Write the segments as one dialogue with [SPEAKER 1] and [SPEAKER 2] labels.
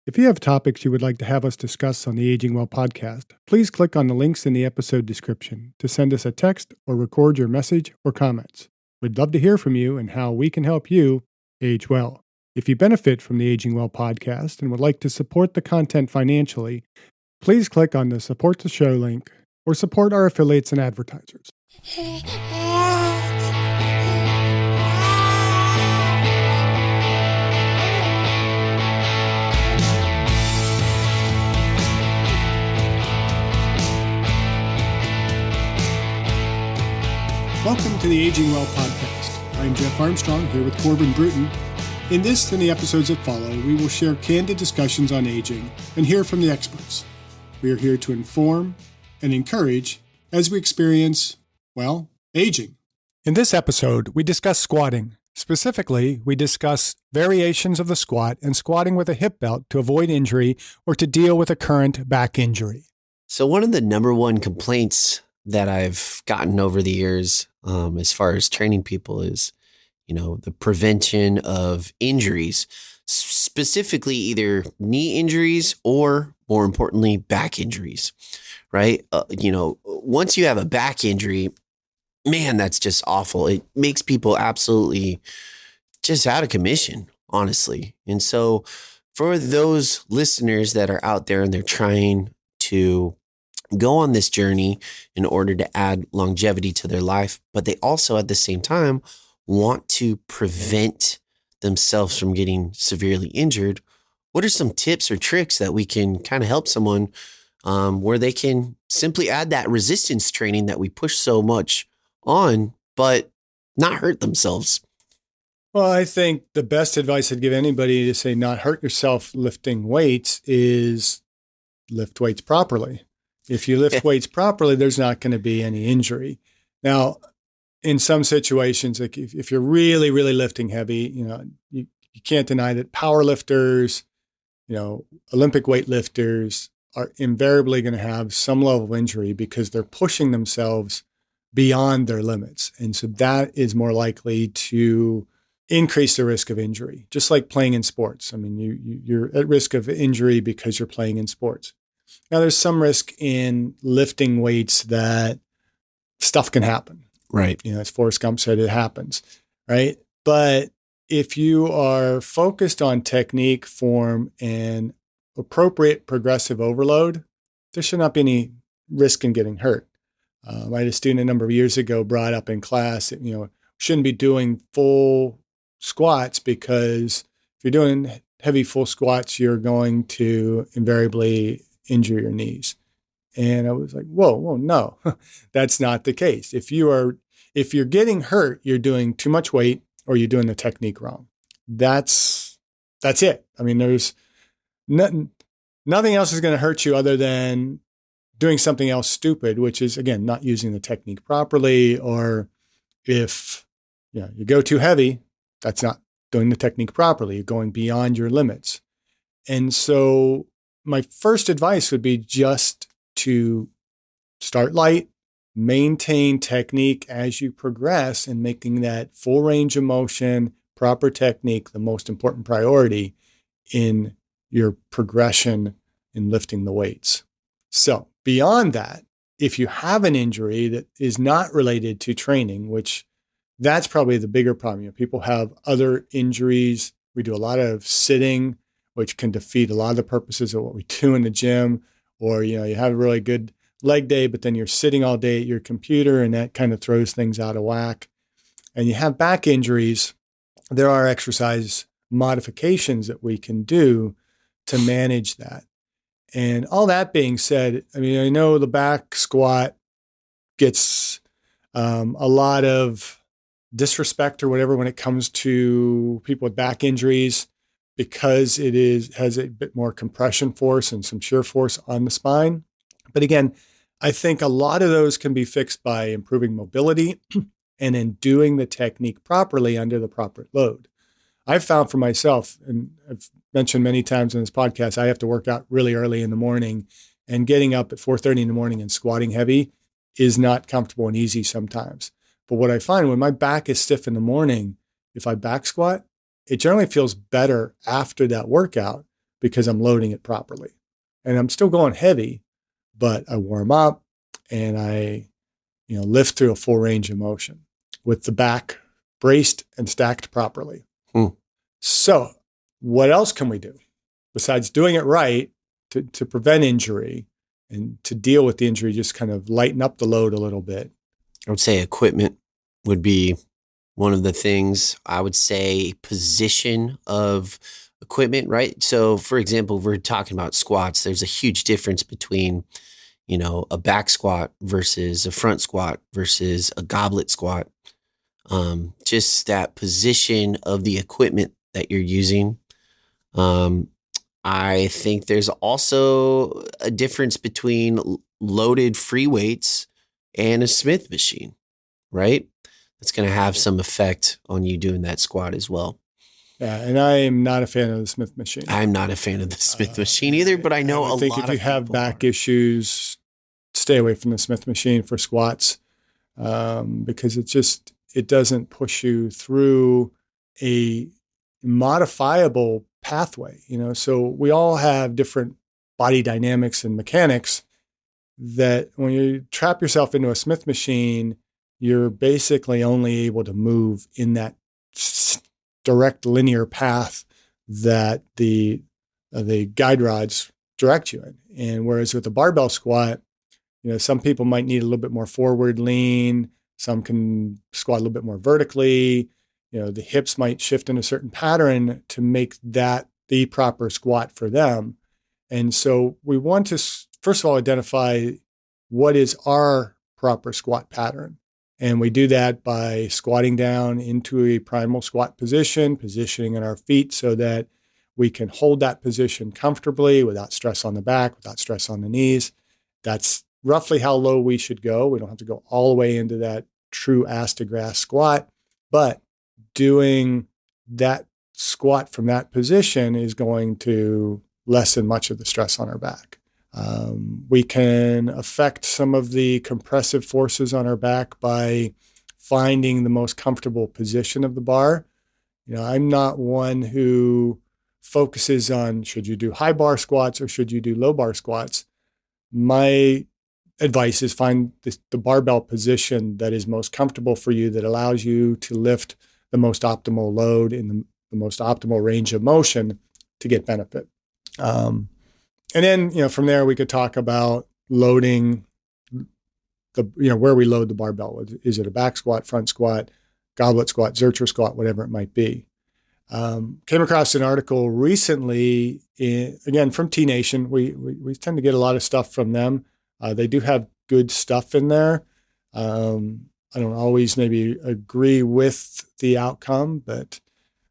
[SPEAKER 1] If you have topics you would like to have us discuss on the Aging Well podcast, please click on the links in the episode description to send us a text or record your message or comments. We'd love to hear from you and how we can help you age well. If you benefit from the Aging Well podcast and would like to support the content financially, please click on the Support the Show link or support our affiliates and advertisers. Welcome to the Aging Well podcast. I'm Jeff Armstrong here with Corbin Bruton. In this and the episodes that follow, we will share candid discussions on aging and hear from the experts. We are here to inform and encourage as we experience, aging. In this episode, we discuss squatting. Specifically, we discuss variations of the squat and squatting with a hip belt to avoid injury or to deal with a current back injury.
[SPEAKER 2] So one of the number one complaints that I've gotten over the years, as far as training people is, the prevention of injuries, specifically either knee injuries or, more importantly, back injuries, right? Once you have a back injury, man, that's just awful. It makes people absolutely just out of commission, honestly. And so for those listeners that are out there and they're trying to go on this journey in order to add longevity to their life, but they also at the same time want to prevent themselves from getting severely injured, what are some tips or tricks that we can kind of help someone where they can simply add that resistance training that we push so much on, but not hurt themselves?
[SPEAKER 1] Well, I think the best advice I'd give anybody to say not hurt yourself lifting weights is lift weights properly. If you lift weights properly, there's not going to be any injury. Now, in some situations, like if you're really, really lifting heavy, you can't deny that power lifters, Olympic weightlifters are invariably going to have some level of injury because they're pushing themselves beyond their limits. And so that is more likely to increase the risk of injury, just like playing in sports. I mean, you're at risk of injury because you're playing in sports. Now, there's some risk in lifting weights that stuff can happen.
[SPEAKER 2] Right.
[SPEAKER 1] As Forrest Gump said, it happens. Right. But if you are focused on technique, form, and appropriate progressive overload, there should not be any risk in getting hurt. I had a student a number of years ago brought up in class that, shouldn't be doing full squats because if you're doing heavy full squats, you're going to invariably injure your knees. And I was like, whoa, no, that's not the case. If you're getting hurt, you're doing too much weight or you're doing the technique wrong. That's it. I mean, there's nothing else is going to hurt you other than doing something else stupid, which is, again, not using the technique properly. Or if you go too heavy, that's not doing the technique properly. You're going beyond your limits. And so my first advice would be just to start light, maintain technique as you progress, and making that full range of motion, proper technique, the most important priority in your progression in lifting the weights. So beyond that, if you have an injury that is not related to training, which that's probably the bigger problem. People have other injuries. We do a lot of sitting, which can defeat a lot of the purposes of what we do in the gym. Or, you have a really good leg day, but then you're sitting all day at your computer and that kind of throws things out of whack. And you have back injuries. There are exercise modifications that we can do to manage that. And all that being said, I know the back squat gets a lot of disrespect or whatever when it comes to people with back injuries, because it has a bit more compression force and some shear force on the spine. But again, I think a lot of those can be fixed by improving mobility and in doing the technique properly under the proper load. I've found for myself, and I've mentioned many times in this podcast, I have to work out really early in the morning, and getting up at 4:30 in the morning and squatting heavy is not comfortable and easy sometimes. But what I find when my back is stiff in the morning, if I back squat, it generally feels better after that workout because I'm loading it properly. And I'm still going heavy, but I warm up and I, lift to a full range of motion with the back braced and stacked properly.
[SPEAKER 2] Hmm.
[SPEAKER 1] So, what else can we do besides doing it right to prevent injury and to deal with the injury? Just kind of lighten up the load a little bit.
[SPEAKER 2] I would say equipment would be one of the things. I would say position of equipment, right? So, for example, we're talking about squats. There's a huge difference between, a back squat versus a front squat versus a goblet squat. Just that position of the equipment that you're using. I think there's also a difference between loaded free weights and a Smith machine, right? That's going to have some effect on you doing that squat as well.
[SPEAKER 1] Yeah, and I am not a fan of the Smith machine.
[SPEAKER 2] I'm not a fan of the Smith machine either, but I know
[SPEAKER 1] I think if you have back issues, stay away from the Smith machine for squats because it doesn't push you through a modifiable pathway. So we all have different body dynamics and mechanics that when you trap yourself into a Smith machine, you're basically only able to move in that direct linear path that the guide rods direct you in. And whereas with a barbell squat, some people might need a little bit more forward lean. Some can squat a little bit more vertically. The hips might shift in a certain pattern to make that the proper squat for them. And so we want to, first of all, identify what is our proper squat pattern. And we do that by squatting down into a primal squat position, positioning in our feet so that we can hold that position comfortably without stress on the back, without stress on the knees. That's roughly how low we should go. We don't have to go all the way into that true ass to grass squat, but doing that squat from that position is going to lessen much of the stress on our back. We can affect some of the compressive forces on our back by finding the most comfortable position of the bar. I'm not one who focuses on should you do high bar squats or should you do low bar squats. My advice is find the barbell position that is most comfortable for you, that allows you to lift the most optimal load in the most optimal range of motion to get benefit. And then, from there, we could talk about loading where we load the barbell. Is it a back squat, front squat, goblet squat, Zercher squat, whatever it might be. Came across an article recently, again, from T Nation. We tend to get a lot of stuff from them. They do have good stuff in there. I don't always maybe agree with the outcome, but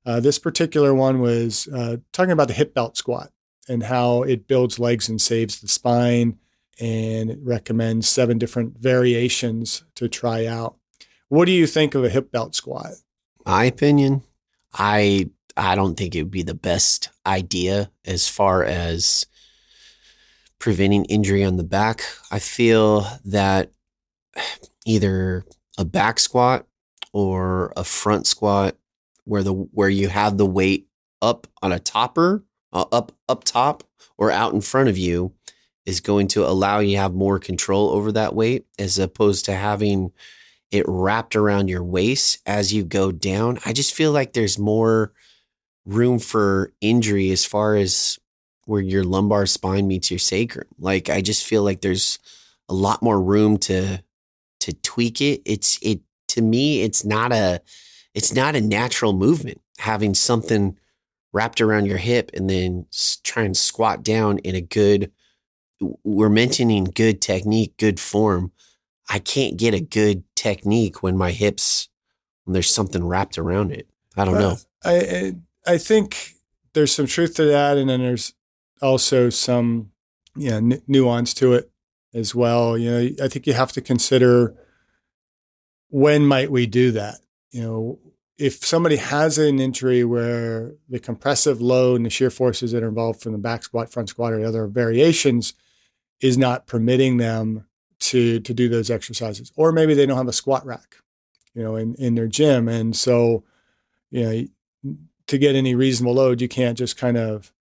[SPEAKER 1] this particular one was talking about the hip belt squat and how it builds legs and saves the spine, and it recommends 7 different variations to try out. What do you think of a hip belt squat?
[SPEAKER 2] My opinion, I don't think it would be the best idea as far as preventing injury on the back. I feel that either a back squat or a front squat where you have the weight up on a topper, up top or out in front of you, is going to allow you to have more control over that weight as opposed to having it wrapped around your waist as you go down. I just feel like there's more room for injury as far as where your lumbar spine meets your sacrum. Like, I just feel like there's a lot more room to tweak it. To me, it's not a natural movement, having something wrapped around your hip and then try and squat down in a good, we're mentioning good technique, good form. I can't get a good technique when there's something wrapped around it. I don't know.
[SPEAKER 1] I think there's some truth to that. And then there's also some nuance to it as well. I think you have to consider, when might we do that? If somebody has an injury where the compressive load and the shear forces that are involved from the back squat, front squat, or the other variations is not permitting them to do those exercises, or maybe they don't have a squat rack, in their gym. And so, to get any reasonable load, you can't just kind of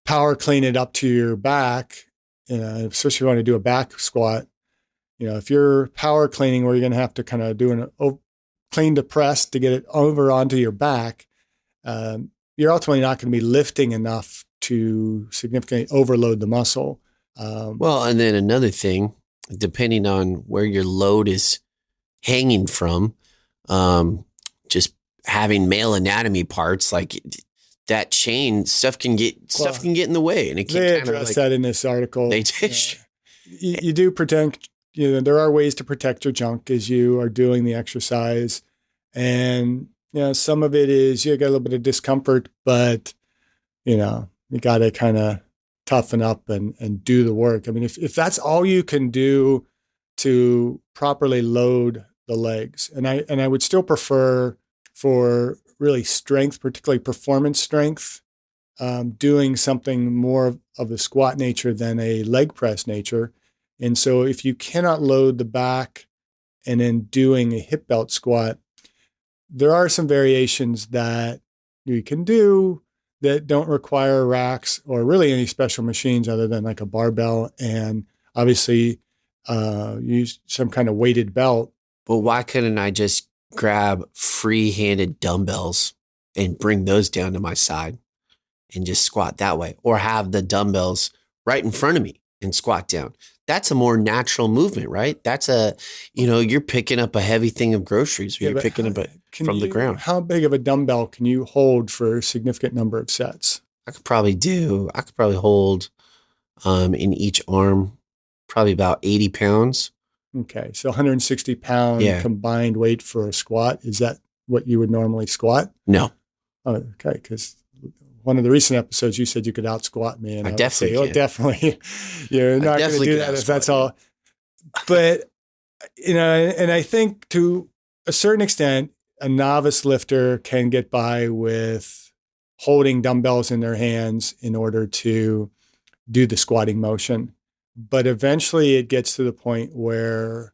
[SPEAKER 1] power clean it up to your back, especially if you want to do a back squat. If you're power cleaning where you're going to have to kind of do an clean to press to get it over onto your back, you're ultimately not going to be lifting enough to significantly overload the muscle.
[SPEAKER 2] Well, and then another thing, depending on where your load is hanging from, just having male anatomy parts like that chain stuff can get in the way, and it can
[SPEAKER 1] they
[SPEAKER 2] kind of
[SPEAKER 1] address that in this article.
[SPEAKER 2] They did.
[SPEAKER 1] You do protect. There are ways to protect your junk as you are doing the exercise, and some of it is you got a little bit of discomfort, but you got to kind of toughen up and do the work. I mean, if that's all you can do to properly load the legs, and I would still prefer for really strength, particularly performance strength, doing something more of a squat nature than a leg press nature. And so if you cannot load the back and then doing a hip belt squat, there are some variations that you can do that don't require racks or really any special machines other than like a barbell, and obviously use some kind of weighted belt.
[SPEAKER 2] But why couldn't I just grab free-handed dumbbells and bring those down to my side and just squat that way, or have the dumbbells right in front of me and squat down? That's a more natural movement, right? That's you're picking up a heavy thing of groceries, or you're picking up it from the ground.
[SPEAKER 1] How big of a dumbbell can you hold for a significant number of sets?
[SPEAKER 2] I could probably hold in each arm, probably about 80 pounds.
[SPEAKER 1] Okay. So 160 pound combined weight for a squat. Is that what you would normally squat?
[SPEAKER 2] No.
[SPEAKER 1] Oh, okay. Because one of the recent episodes, you said you could out squat me. And
[SPEAKER 2] I definitely can.
[SPEAKER 1] Definitely. You're not going to do that if that's all. But, and I think to a certain extent, a novice lifter can get by with holding dumbbells in their hands in order to do the squatting motion. But eventually it gets to the point where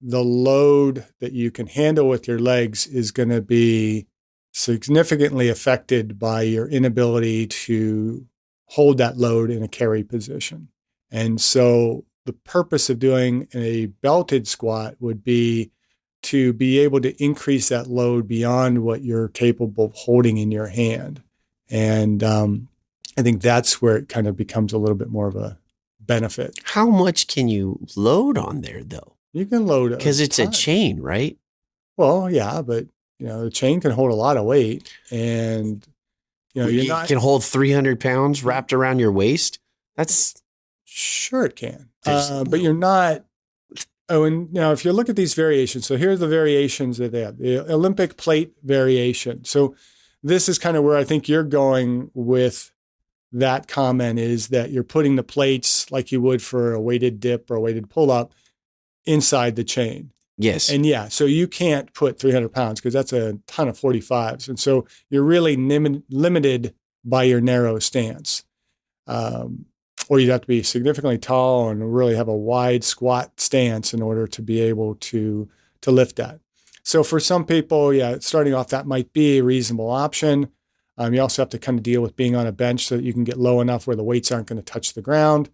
[SPEAKER 1] the load that you can handle with your legs is going to be significantly affected by your inability to hold that load in a carry position. And so the purpose of doing a belted squat would be to be able to increase that load beyond what you're capable of holding in your hand. And I think that's where it kind of becomes a little bit more of a benefit.
[SPEAKER 2] How much can you load on there, though?
[SPEAKER 1] You can load it
[SPEAKER 2] because it's a chain, right?
[SPEAKER 1] Well, yeah, but the chain can hold a lot of weight, and
[SPEAKER 2] you can hold 300 pounds wrapped around your waist. That's
[SPEAKER 1] sure it can, but you're not. Oh, and now if you look at these variations, so here's the variations that they have: the Olympic plate variation. So this is kind of where I think you're going with that comment, is that you're putting the plates like you would for a weighted dip or a weighted pull up inside the chain.
[SPEAKER 2] Yes.
[SPEAKER 1] And so you can't put 300 pounds because that's a ton of 45s. And so you're really limited by your narrow stance. Or you'd have to be significantly tall and really have a wide squat stance in order to be able to lift that. So for some people, starting off, that might be a reasonable option. You also have to kind of deal with being on a bench so that you can get low enough where the weights aren't going to touch the ground.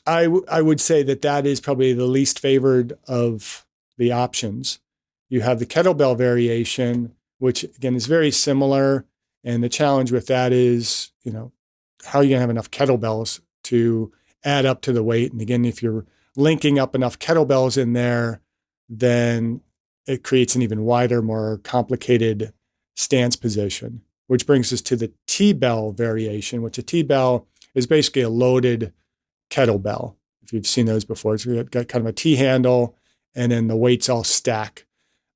[SPEAKER 1] I would say that is probably the least favored of the options. You have the kettlebell variation, which again is very similar. And the challenge with that is, how are you going to have enough kettlebells to add up to the weight? And again, if you're linking up enough kettlebells in there, then it creates an even wider, more complicated stance position, which brings us to the T-bell variation, which a T-bell is basically a loaded kettlebell. If you've seen those before, it's got kind of a T handle, and then the weights all stack.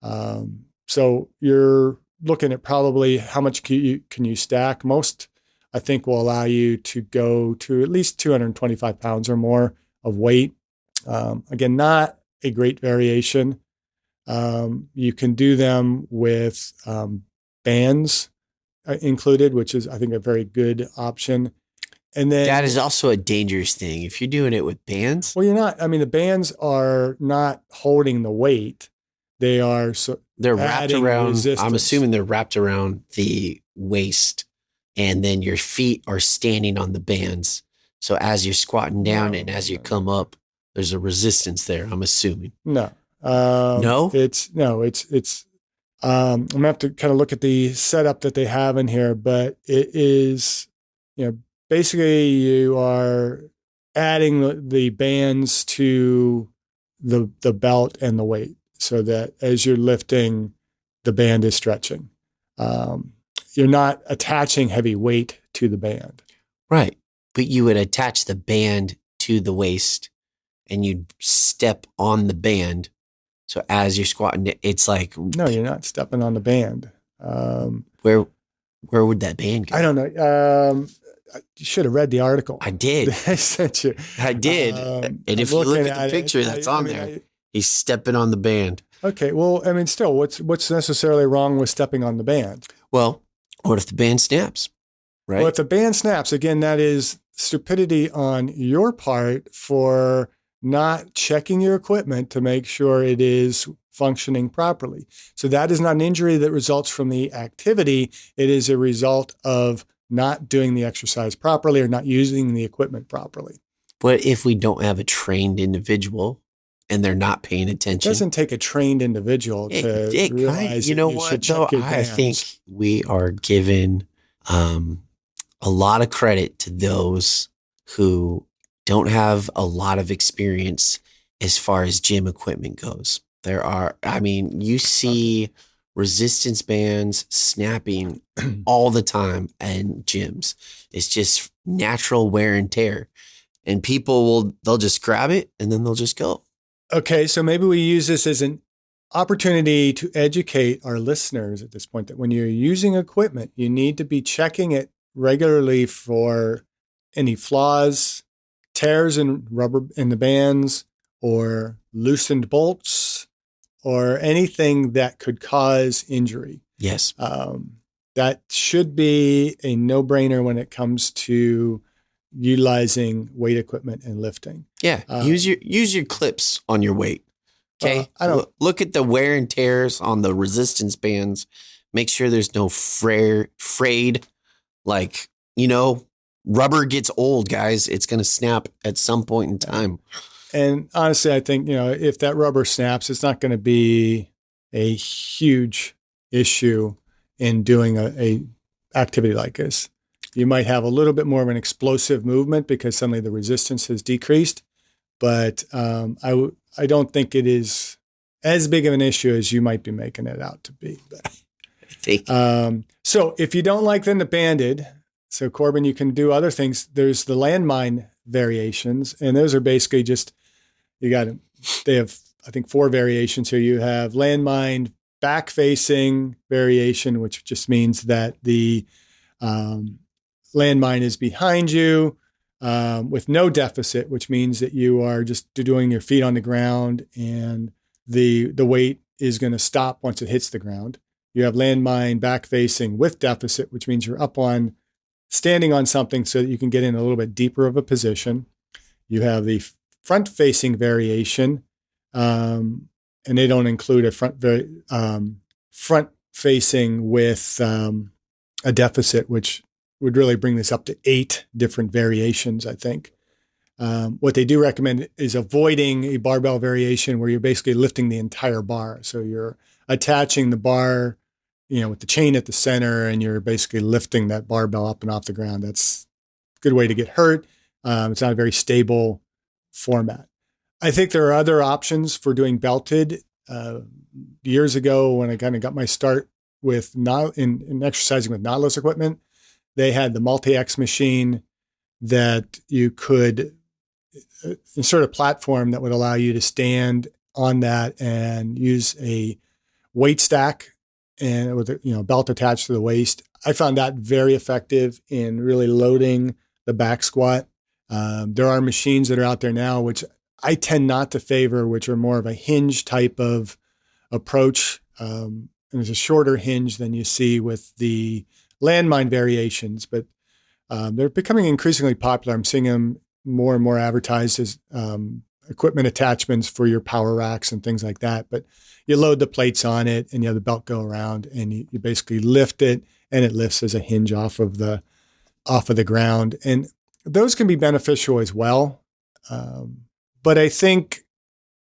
[SPEAKER 1] So you're looking at probably how much can you stack. Most, I think, will allow you to go to at least 225 pounds or more of weight. Again, not a great variation. You can do them with bands included, which is, I think, a very good option. And then
[SPEAKER 2] that is also a dangerous thing if you're doing it with bands.
[SPEAKER 1] Well, you're not. I mean, the bands are not holding the weight. They're
[SPEAKER 2] wrapped around.
[SPEAKER 1] Resistance.
[SPEAKER 2] I'm assuming they're wrapped around the waist and then your feet are standing on the bands. So as you're squatting down and as you come up, there's a resistance there, I'm assuming.
[SPEAKER 1] No.
[SPEAKER 2] No?
[SPEAKER 1] I'm gonna have to kind of look at the setup that they have in here, but it is, basically you are adding the bands to the belt and the weight so that as you're lifting, the band is stretching. You're not attaching heavy weight to the band.
[SPEAKER 2] Right. But you would attach the band to the waist and you'd step on the band. So as you're squatting, it's like,
[SPEAKER 1] No, you're not stepping on the band.
[SPEAKER 2] where would that band go?
[SPEAKER 1] I don't know. You should have read the article.
[SPEAKER 2] I did.
[SPEAKER 1] I sent you.
[SPEAKER 2] I did. And if you look at the picture that's on there, he's stepping on the band.
[SPEAKER 1] Okay. Well, I mean, still, what's necessarily wrong with stepping on the band?
[SPEAKER 2] Well, what if the band snaps? Right.
[SPEAKER 1] Well, if the band snaps, again, that is stupidity on your part for not checking your equipment to make sure it is functioning properly. So that is not an injury that results from the activity. It is a result of not doing the exercise properly or not using the equipment properly.
[SPEAKER 2] What if we don't have a trained individual and they're not paying attention?
[SPEAKER 1] It doesn't take a trained individual to realize
[SPEAKER 2] you know what, though? I think we are given a lot of credit to those who don't have a lot of experience as far as gym equipment goes. You see resistance bands snapping all the time in gyms. It's just natural wear and tear. And they'll just grab it and then they'll just go.
[SPEAKER 1] Okay, so maybe we use this as an opportunity to educate our listeners at this point that when you're using equipment, you need to be checking it regularly for any flaws, tears in rubber in the bands, or loosened bolts, or anything that could cause injury.
[SPEAKER 2] Yes.
[SPEAKER 1] That should be a no-brainer when it comes to utilizing weight equipment and lifting.
[SPEAKER 2] Yeah. Use your clips on your weight. Okay. Look at the wear and tears on the resistance bands. Make sure there's no frayed. Like, rubber gets old, guys. It's going to snap at some point in time.
[SPEAKER 1] And honestly, I think, if that rubber snaps, it's not going to be a huge issue in doing a activity like this. You might have a little bit more of an explosive movement because suddenly the resistance has decreased, but I don't think it is as big of an issue as you might be making it out to be. So if you don't like them the banded, so Corbin, you can do other things. There's the landmine variations, and those are basically just, they have, I think, 4 variations here. You have landmine back facing variation, which just means that the landmine is behind you with no deficit, which means that you are just doing your feet on the ground and the weight is going to stop once it hits the ground. You have landmine back facing with deficit, which means you're standing on something so that you can get in a little bit deeper of a position. You have the front facing variation, and they don't include a front facing with a deficit, which would really bring this up to 8 different variations, I think. What they do recommend is avoiding a barbell variation where you're basically lifting the entire bar. So you're attaching the bar, with the chain at the center, and you're basically lifting that barbell up and off the ground. That's a good way to get hurt. It's not a very stable format. I think there are other options for doing belted. Years ago, when I kind of got my start with in exercising with Nautilus equipment, they had the multi-X machine that you could insert a platform that would allow you to stand on that and use a weight stack and with a belt attached to the waist. I found that very effective in really loading the back squat. There are machines that are out there now, which I tend not to favor, which are more of a hinge type of approach. And there's a shorter hinge than you see with the landmine variations, but they're becoming increasingly popular. I'm seeing them more and more advertised as equipment attachments for your power racks and things like that. But you load the plates on it and you have the belt go around and you basically lift it and it lifts as a hinge off of the ground. And those can be beneficial as well. But I think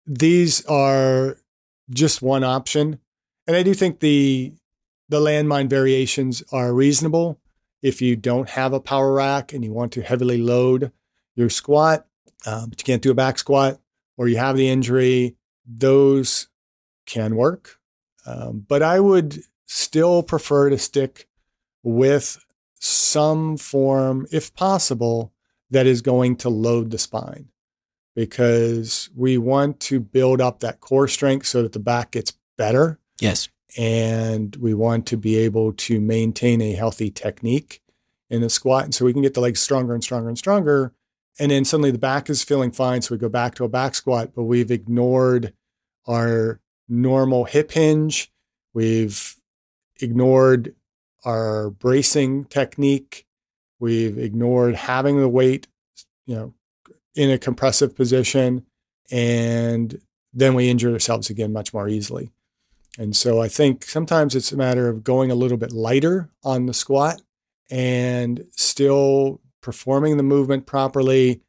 [SPEAKER 1] these are just one option. And I do think the landmine variations are reasonable. If you don't have a power rack and you want to heavily load your squat, but you can't do a back squat, or you have the injury, those can work. But I would still prefer to stick with some form, if possible, that is going to load the spine, because we want to build up that core strength so that the back gets better.
[SPEAKER 2] Yes.
[SPEAKER 1] And we want to be able to maintain a healthy technique in the squat. And so we can get the legs stronger and stronger and stronger. And then suddenly the back is feeling fine. So we go back to a back squat, but we've ignored our normal hip hinge. We've ignored our bracing technique. We've ignored having the weight, in a compressive position. And then we injure ourselves again much more easily. And so I think sometimes it's a matter of going a little bit lighter on the squat and still performing the movement properly,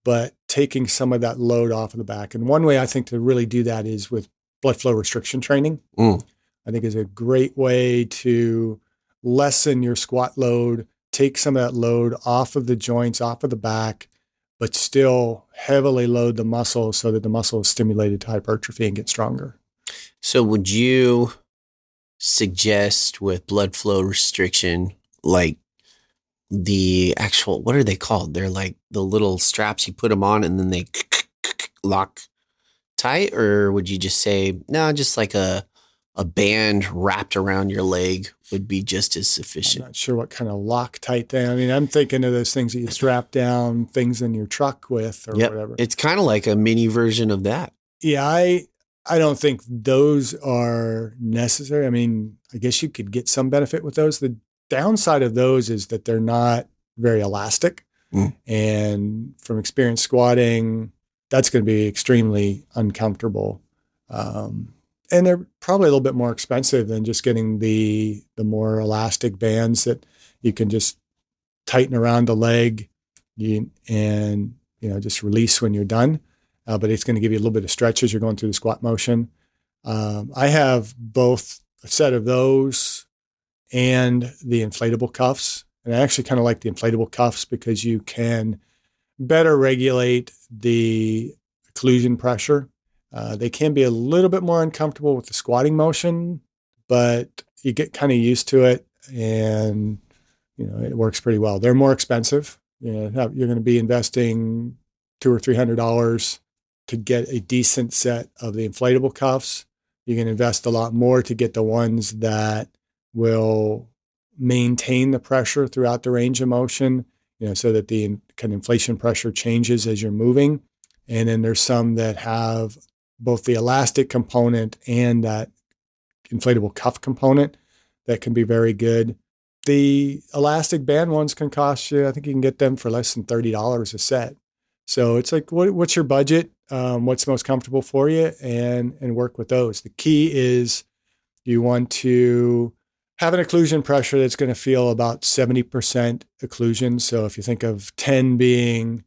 [SPEAKER 1] but taking some of that load off of the back. And one way I think to really do that is with blood flow restriction training. I think is a great way to lessen your squat load, take some of that load off of the joints, off of the back, but still heavily load the muscle so that the muscle is stimulated to hypertrophy and get stronger.
[SPEAKER 2] So would you suggest with blood flow restriction, like the actual, what are they called? They're like the little straps you put them on and then they lock tight? Or would you just say, no, just like a band wrapped around your leg would be just as sufficient?
[SPEAKER 1] I'm not sure what kind of Loctite thing. I mean, I'm thinking of those things that you strap down things in your truck with or whatever.
[SPEAKER 2] It's kind of like a mini version of that.
[SPEAKER 1] Yeah, I don't think those are necessary. I mean, I guess you could get some benefit with those. The downside of those is that they're not very elastic. And from experience squatting, that's going to be extremely uncomfortable. And they're probably a little bit more expensive than just getting the more elastic bands that you can just tighten around the leg and just release when you're done. But it's going to give you a little bit of stretch as you're going through the squat motion. I have both a set of those and the inflatable cuffs. And I actually kind of like the inflatable cuffs because you can better regulate the occlusion pressure. They can be a little bit more uncomfortable with the squatting motion, but you get kind of used to it and, it works pretty well. They're more expensive. You're going to be investing $200 or $300 to get a decent set of the inflatable cuffs. You can invest a lot more to get the ones that will maintain the pressure throughout the range of motion, so that the kind of inflation pressure changes as you're moving. And then there's some that have both the elastic component and that inflatable cuff component that can be very good. The elastic band ones can cost you, I think you can get them for less than $30 a set. So it's like, what's your budget? What's most comfortable for you, and work with those. The key is you want to have an occlusion pressure that's going to feel about 70% occlusion. So if you think of 10 being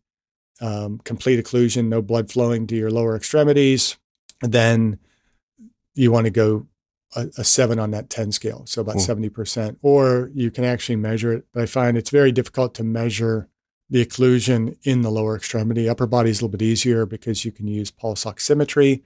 [SPEAKER 1] complete occlusion, no blood flowing to your lower extremities, then you want to go a 7 on that 10 scale. So about 70%, or you can actually measure it. But I find it's very difficult to measure the occlusion in the lower extremity. Upper body is a little bit easier because you can use pulse oximetry.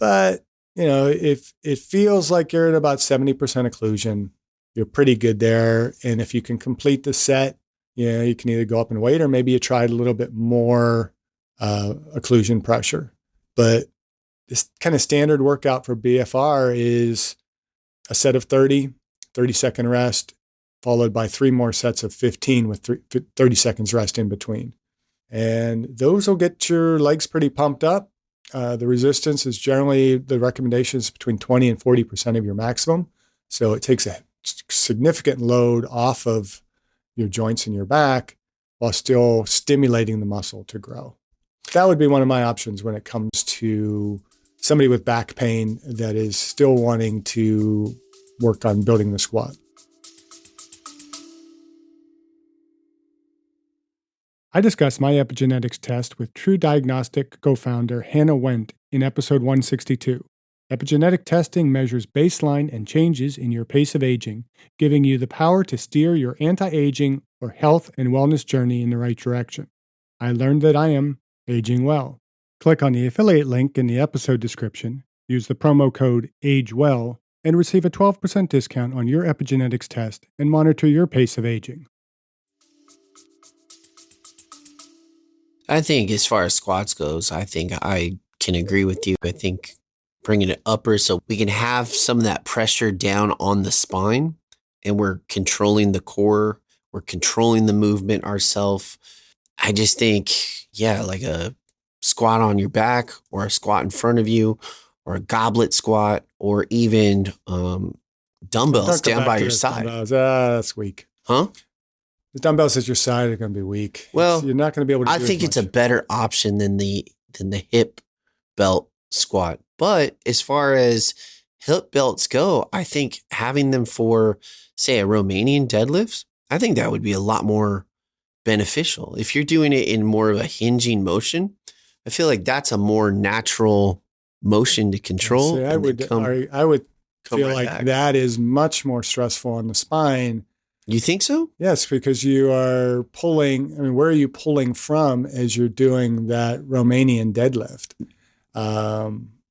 [SPEAKER 1] But, if it feels like you're at about 70% occlusion, you're pretty good there. And if you can complete the set, you can either go up in weight or maybe you tried a little bit more occlusion pressure. But this kind of standard workout for BFR is a set of 30-second rest, followed by 3 more sets of 15 with 30 seconds rest in between. And those will get your legs pretty pumped up. The resistance is generally, the recommendation is between 20 and 40% of your maximum. So it takes a significant load off of your joints in your back while still stimulating the muscle to grow. That would be one of my options when it comes to somebody with back pain that is still wanting to work on building the squat. I discussed my epigenetics test with True Diagnostic co-founder Hannah Wendt in episode 162. Epigenetic testing measures baseline and changes in your pace of aging, giving you the power to steer your anti-aging or health and wellness journey in the right direction. I learned that I am aging well. Click on the affiliate link in the episode description, use the promo code AGEWELL, and receive a 12% discount on your epigenetics test and monitor your pace of aging.
[SPEAKER 2] I think as far as squats goes, I think I can agree with you. I think bringing it upper so we can have some of that pressure down on the spine and we're controlling the core, we're controlling the movement ourselves. I just think, like a squat on your back or a squat in front of you or a goblet squat or even dumbbells down by your side.
[SPEAKER 1] That's weak.
[SPEAKER 2] Huh?
[SPEAKER 1] The dumbbells at your side are going to be weak.
[SPEAKER 2] Well,
[SPEAKER 1] you're not going to be able to do
[SPEAKER 2] I think it's a better option than the hip belt squat. But as far as hip belts go, I think having them for, say, a Romanian deadlift, I think that would be a lot more beneficial. If you're doing it in more of a hinging motion, I feel like that's a more natural motion to control.
[SPEAKER 1] See, I would feel like
[SPEAKER 2] back.
[SPEAKER 1] That is much more stressful on the spine.
[SPEAKER 2] You think so?
[SPEAKER 1] Yes, because you are pulling. I mean, where are you pulling from as you're doing that Romanian deadlift?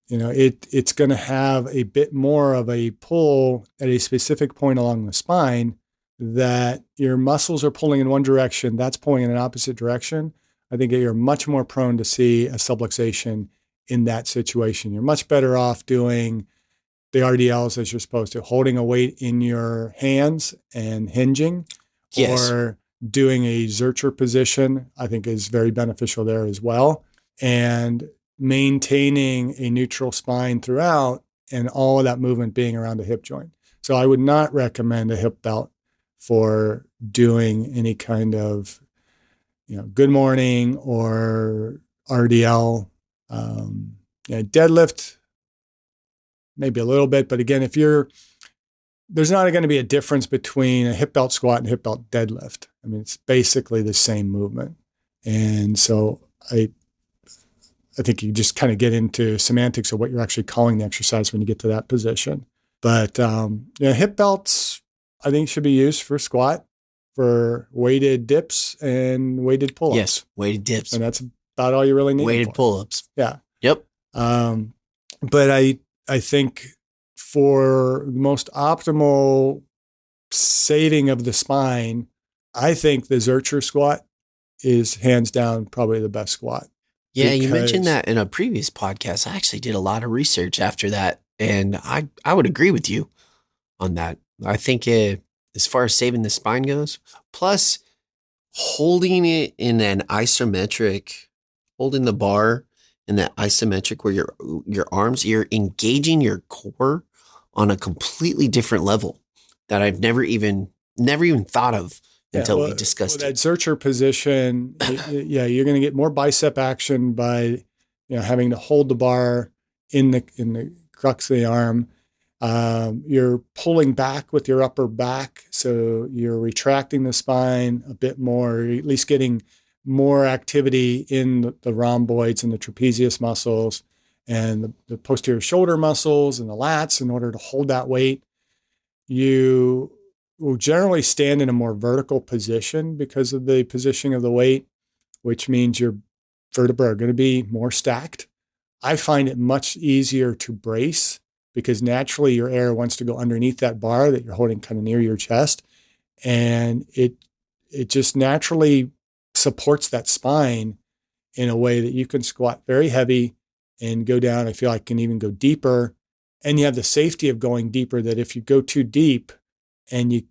[SPEAKER 1] It's going to have a bit more of a pull at a specific point along the spine that your muscles are pulling in one direction, that's pulling in an opposite direction. I think you're much more prone to see a subluxation in that situation. You're much better off doing the RDLs as you're supposed to, holding a weight in your hands and hinging, or doing a Zercher position, I think is very beneficial there as well. And maintaining a neutral spine throughout and all of that movement being around the hip joint. So I would not recommend a hip belt for doing any kind of, good morning or RDL. Deadlift, maybe a little bit, but again, there's not going to be a difference between a hip belt squat and hip belt deadlift. I mean, it's basically the same movement. And so I think you just kind of get into semantics of what you're actually calling the exercise when you get to that position. But hip belts, I think, should be used for squat, for weighted dips and weighted pull-ups.
[SPEAKER 2] Yes, weighted dips.
[SPEAKER 1] And that's about all you really need.
[SPEAKER 2] Weighted pull-ups.
[SPEAKER 1] Yeah.
[SPEAKER 2] Yep.
[SPEAKER 1] But I think for the most optimal saving of the spine, I think the Zercher squat is hands down probably the best squat.
[SPEAKER 2] Yeah, you mentioned that in a previous podcast. I actually did a lot of research after that, and I would agree with you on that. I think as far as saving the spine goes, plus holding it in an isometric, holding the bar in that isometric where your arms, you're engaging your core on a completely different level that I've never even thought of until we discussed it.
[SPEAKER 1] That Zercher position, you're going to get more bicep action by having to hold the bar in the crux of the arm. You're pulling back with your upper back, so you're retracting the spine a bit more, or at least getting more activity in the rhomboids and the trapezius muscles and the posterior shoulder muscles and the lats in order to hold that weight. You will generally stand in a more vertical position because of the positioning of the weight, which means your vertebrae are going to be more stacked. I find it much easier to brace because naturally your air wants to go underneath that bar that you're holding kind of near your chest. And it just naturally supports that spine in a way that you can squat very heavy and go down. I feel like can even go deeper. And you have the safety of going deeper, that if you go too deep and you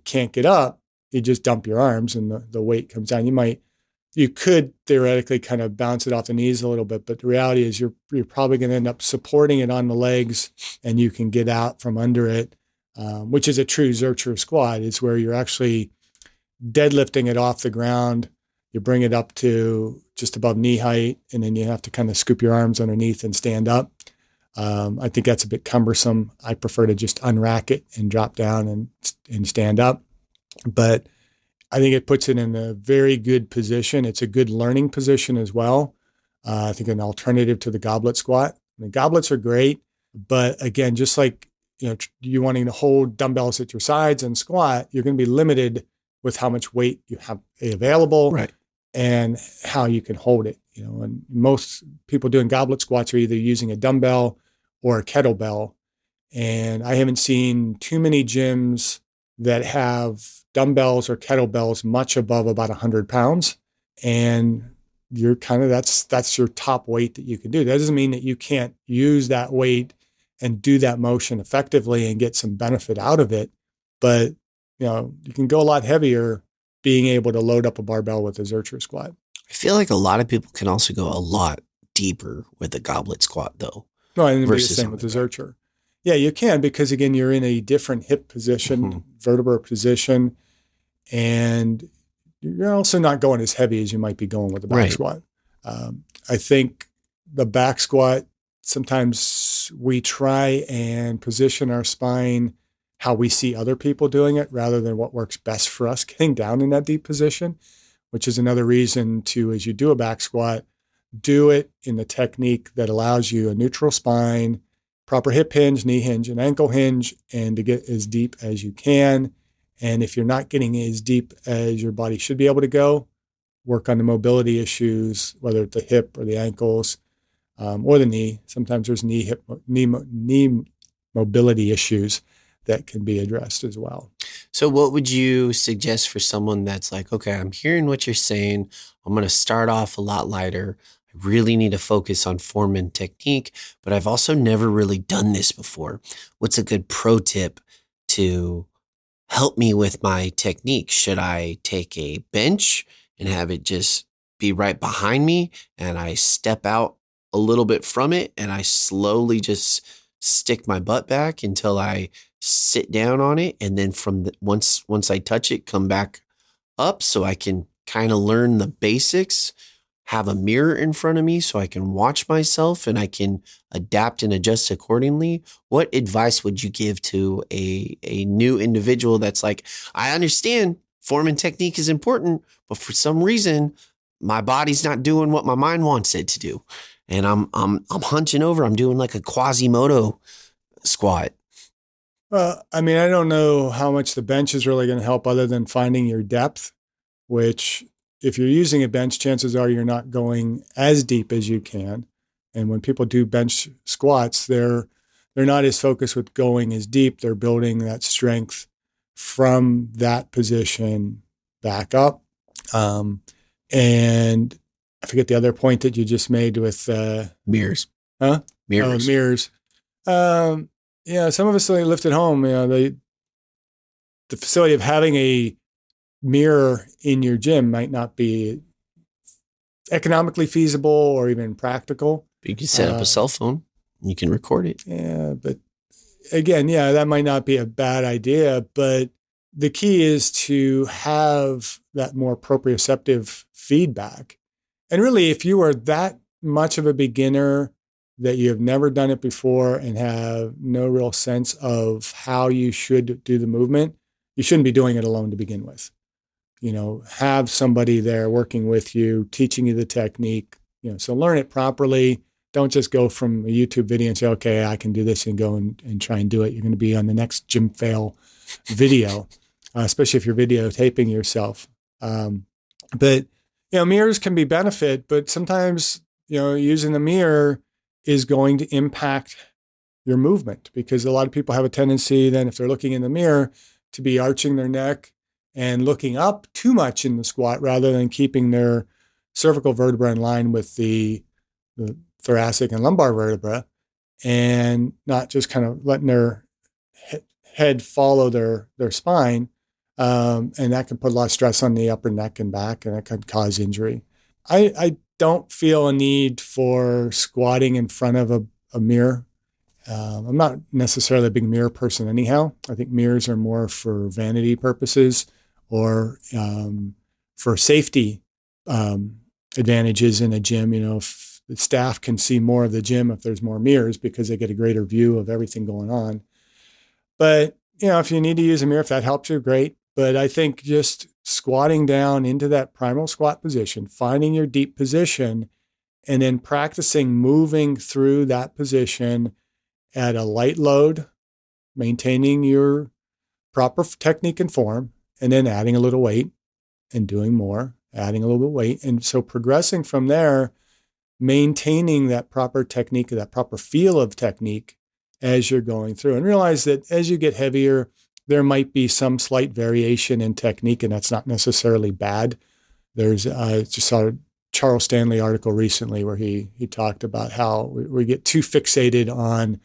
[SPEAKER 1] can't get up, you just dump your arms and the weight comes down. You could theoretically kind of bounce it off the knees a little bit, but the reality is you're probably going to end up supporting it on the legs and you can get out from under it, which is a true Zercher squat. It's where you're actually deadlifting it off the ground. You bring it up to just above knee height, and then you have to kind of scoop your arms underneath and stand up. I think that's a bit cumbersome. I prefer to just unrack it and drop down and stand up. But I think it puts it in a very good position. It's a good learning position as well. I think an alternative to the goblet squat. The goblets are great, but again, just like you wanting to hold dumbbells at your sides and squat, you're going to be limited with how much weight you have available
[SPEAKER 2] Right.
[SPEAKER 1] and how you can hold it. And most people doing goblet squats are either using a dumbbell or a kettlebell. And I haven't seen too many gyms that have dumbbells or kettlebells much above about 100 pounds. And you're kind of, that's your top weight that you can do. That doesn't mean that you can't use that weight and do that motion effectively and get some benefit out of it. But, you can go a lot heavier being able to load up a barbell with a Zercher squat.
[SPEAKER 2] I feel like a lot of people can also go a lot deeper with a goblet squat, though.
[SPEAKER 1] No, and it'd be the
[SPEAKER 2] Versus
[SPEAKER 1] same with the Zercher. Yeah, you can, because again, you're in a different hip position, vertebra position, and you're also not going as heavy as you might be going with the back squat. I think the back squat, sometimes we try and position our spine how we see other people doing it rather than what works best for us getting down in that deep position, which is another reason to, as you do a back squat, do it in the technique that allows you a neutral spine, proper hip hinge, knee hinge, and ankle hinge, and to get as deep as you can. And if you're not getting as deep as your body should be able to go, work on the mobility issues, whether it's the hip or the ankles or the knee. Sometimes there's knee mobility issues that can be addressed as well.
[SPEAKER 2] So what would you suggest for someone that's like, okay, I'm hearing what you're saying. I'm going to start off a lot lighter. I really need to focus on form and technique, but I've also never really done this before. What's a good pro tip to help me with my technique? Should I take a bench and have it just be right behind me and I step out a little bit from it and I slowly just stick my butt back until I sit down on it, and then once I touch it, come back up so I can kind of learn the basics, have a mirror in front of me so I can watch myself and I can adapt and adjust accordingly? What advice would you give to a new individual that's like, I understand form and technique is important, but for some reason my body's not doing what my mind wants it to do, and I'm hunching over, I'm doing like a Quasimodo squat?
[SPEAKER 1] Well, I mean, I don't know how much the bench is really going to help other than finding your depth, which if you're using a bench, chances are you're not going as deep as you can. And when people do bench squats, they're not as focused with going as deep. They're building that strength from that position back up. And I forget the other point that you just made with
[SPEAKER 2] mirrors.
[SPEAKER 1] Huh?
[SPEAKER 2] Mirrors.
[SPEAKER 1] Oh, mirrors. Yeah, some of us lift at home. The facility of having a mirror in your gym might not be economically feasible or even practical.
[SPEAKER 2] You can set up a cell phone. You can record it.
[SPEAKER 1] Yeah, but again, that might not be a bad idea. But the key is to have that more proprioceptive feedback. And really, if you are that much of a beginner that you have never done it before and have no real sense of how you should do the movement, you shouldn't be doing it alone to begin with. Have somebody there working with you, teaching you the technique, so learn it properly. Don't just go from a YouTube video and say, okay, I can do this, and go and try and do it. You're going to be on the next gym fail video, especially if you're videotaping yourself. But mirrors can be benefit, but sometimes, using the mirror is going to impact your movement, because a lot of people have a tendency then, if they're looking in the mirror, to be arching their neck and looking up too much in the squat rather than keeping their cervical vertebra in line with the thoracic and lumbar vertebra, and not just kind of letting their head follow their spine. And that can put a lot of stress on the upper neck and back, and that can cause injury. I don't feel a need for squatting in front of a mirror. I'm not necessarily a big mirror person anyhow. I think mirrors are more for vanity purposes or for safety advantages in a gym. If the staff can see more of the gym if there's more mirrors, because they get a greater view of everything going on. But, if you need to use a mirror, if that helps you, great. But I think just squatting down into that primal squat position, finding your deep position, and then practicing moving through that position at a light load, maintaining your proper technique and form, and then adding a little weight and doing more, adding a little bit of weight. And so progressing from there, maintaining that proper technique, that proper feel of technique as you're going through. And realize that as you get heavier, there might be some slight variation in technique, and that's not necessarily bad. There's just saw a Charles Stanley article recently where he talked about how we get too fixated on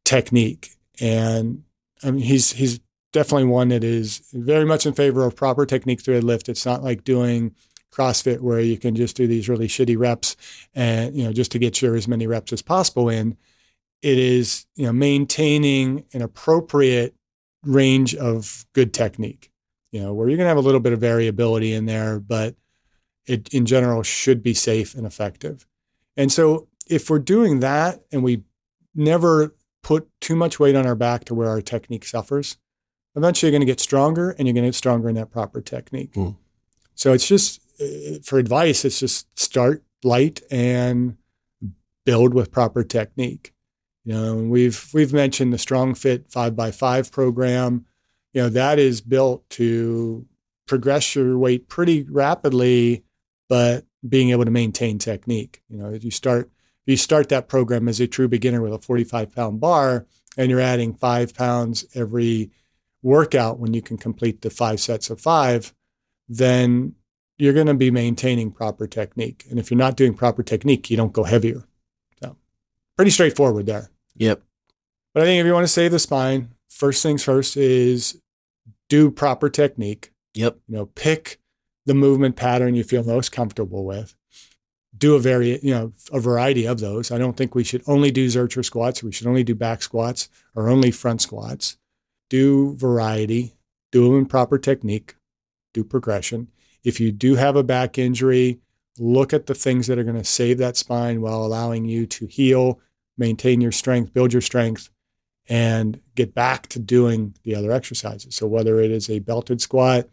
[SPEAKER 1] technique. And I mean, he's definitely one that is very much in favor of proper technique through a lift. It's not like doing CrossFit where you can just do these really shitty reps and, just to get your as many reps as possible in. It is, maintaining an appropriate range of good technique, where you're going to have a little bit of variability in there, but it in general should be safe and effective. And so if we're doing that and we never put too much weight on our back to where our technique suffers, eventually you're going to get stronger, and you're going to get stronger in that proper technique. So it's just, for advice, it's just start light and build with proper technique. We've mentioned the Strong Fit 5x5 program. That is built to progress your weight pretty rapidly, but being able to maintain technique. You start that program as a true beginner with a 45-pound bar, and you're adding 5 pounds every workout when you can complete the 5 sets of 5, then you're going to be maintaining proper technique. And if you're not doing proper technique, you don't go heavier. So pretty straightforward there.
[SPEAKER 2] Yep.
[SPEAKER 1] But I think if you want to save the spine, first things first is do proper technique.
[SPEAKER 2] Yep.
[SPEAKER 1] Pick the movement pattern you feel most comfortable with. Do a variety of those. I don't think we should only do Zercher squats. We should only do back squats or only front squats. Do variety. Do them in proper technique. Do progression. If you do have a back injury, look at the things that are going to save that spine while allowing you to heal, maintain your strength, build your strength, and get back to doing the other exercises. So whether it is a belted squat,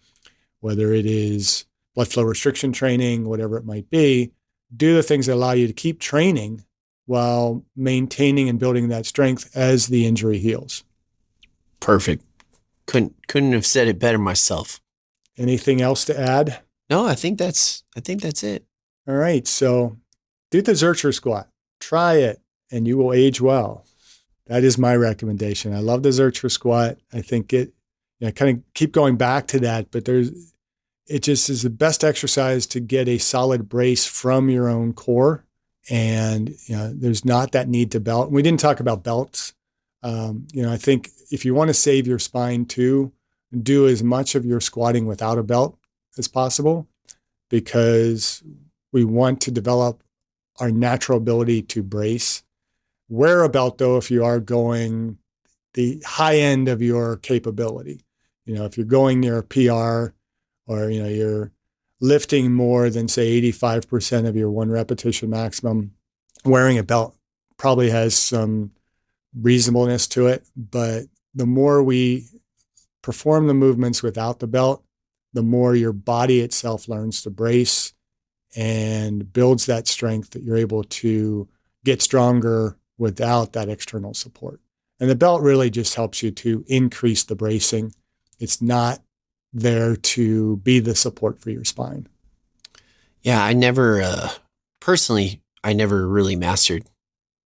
[SPEAKER 1] whether it is blood flow restriction training, whatever it might be, do the things that allow you to keep training while maintaining and building that strength as the injury heals.
[SPEAKER 2] Perfect. Couldn't have said it better myself.
[SPEAKER 1] Anything else to add?
[SPEAKER 2] No, I think that's it.
[SPEAKER 1] All right. So do the Zercher squat. Try it, and you will age well. That is my recommendation. I love the Zercher squat. I think kind of keep going back to that, but it just is the best exercise to get a solid brace from your own core. And, there's not that need to belt. We didn't talk about belts. I think if you want to save your spine too, do as much of your squatting without a belt as possible, because we want to develop our natural ability to brace. Wear a belt though if you are going the high end of your capability. If you're going near a PR, or you're lifting more than say 85% of your 1 repetition maximum, wearing a belt probably has some reasonableness to it. But the more we perform the movements without the belt, the more your body itself learns to brace and builds that strength that you're able to get stronger without that external support. And the belt really just helps you to increase the bracing. It's not there to be the support for your spine.
[SPEAKER 2] Yeah, I never, personally, I never really mastered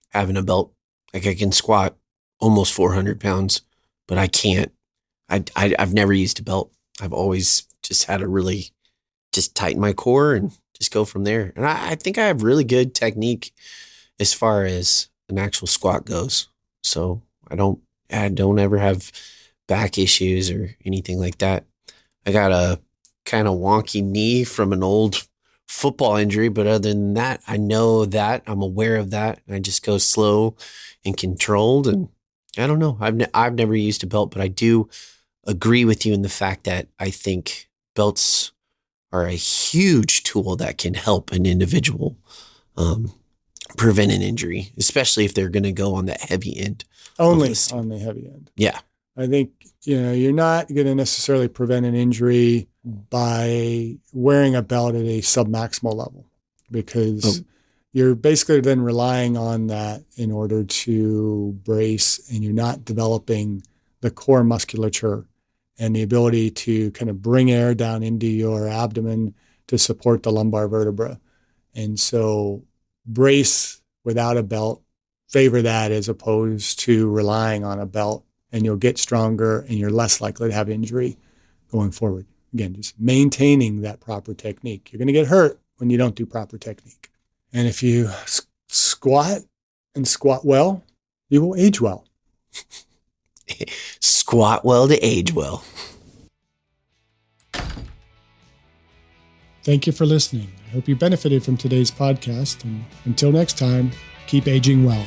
[SPEAKER 2] having a belt. Like I can squat almost 400 pounds, but I can't. I've never used a belt. I've always just had to really just tighten my core and just go from there. And I think I have really good technique as far as an actual squat goes. So I don't ever have back issues or anything like that. I got a kind of wonky knee from an old football injury, but other than that, I know that, I'm aware of that. And I just go slow and controlled. And I don't know. I've never used a belt, but I do agree with you in the fact that I think belts are a huge tool that can help an individual prevent an injury, especially if they're going to go on that heavy end.
[SPEAKER 1] Only on the heavy end.
[SPEAKER 2] Yeah.
[SPEAKER 1] I think, you're not going to necessarily prevent an injury by wearing a belt at a submaximal level, because you're basically then relying on that in order to brace, and you're not developing the core musculature and the ability to kind of bring air down into your abdomen to support the lumbar vertebra. And so brace without a belt, favor that as opposed to relying on a belt, and you'll get stronger and you're less likely to have injury going forward. Again, just maintaining that proper technique. You're going to get hurt when you don't do proper technique. And if you squat and squat well, you will age well.
[SPEAKER 2] Squat well to age well.
[SPEAKER 1] Thank you for listening. I hope you benefited from today's podcast. And until next time, keep aging well.